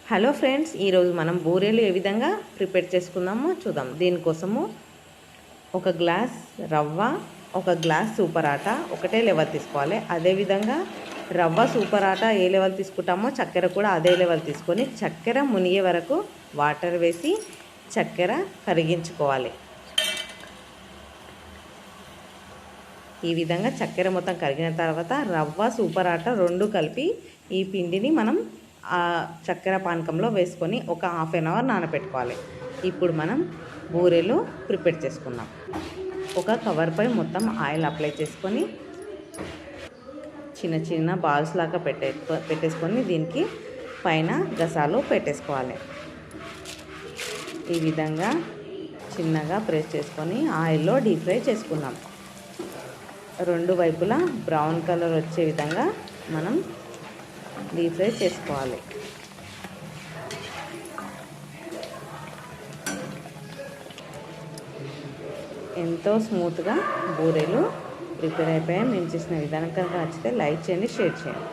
Hello friends, ఈరోజు మనం బూరెలు ఏ విధంగా ప్రిపేర్ చేసుకుందామో చూద్దాం. దీనికోసము ఒక గ్లాస్ రవ్వ, ఒక గ్లాస్ సూపర్ ఆటా ఒకటే లెవెల్ తీసుకోవాలి. అదేవిధంగా రవ్వ సూపర్ ఆటా ఏ లెవెల్ తీసుకుంటామో చక్కెర కూడా అదే లెవెల్ తీసుకొని చక్కెర మునిగే వరకు వాటర్ వేసి చక్కెర కరిగించుకోవాలి. ఈ విధంగా చక్కెర మొత్తం కరిగిన తర్వాత రవ్వ సూపర్ ఆటా రెండు కలిపి ఈ పిండిని మనం ఆ చక్కెర పానకంలో వేసుకొని ఒక హాఫ్ అన్ అవర్ నానబెట్టుకోవాలి. ఇప్పుడు మనం బూరెలు ప్రిపేర్ చేసుకుందాం. ఒక కవర్పై మొత్తం ఆయిల్ అప్లై చేసుకొని చిన్న చిన్న బాల్స్ లాగా పెట్టేసుకొని దీనికి పైన గసాలు పెట్టేసుకోవాలి. ఈ విధంగా చిన్నగా ప్రెస్ చేసుకొని ఆయిల్లో డీప్ ఫ్రై చేసుకుందాం. రెండు వైపులా బ్రౌన్ కలర్ వచ్చే విధంగా మనం డీప్ ఫ్రై చేసుకోవాలి. ఎంతో స్మూత్గా బూరెలు ప్రిపేర్ అయిపోయాయి. మేము చేసిన విధానం కనుక నచ్చితే లైక్ చేయండి, షేర్ చేయండి.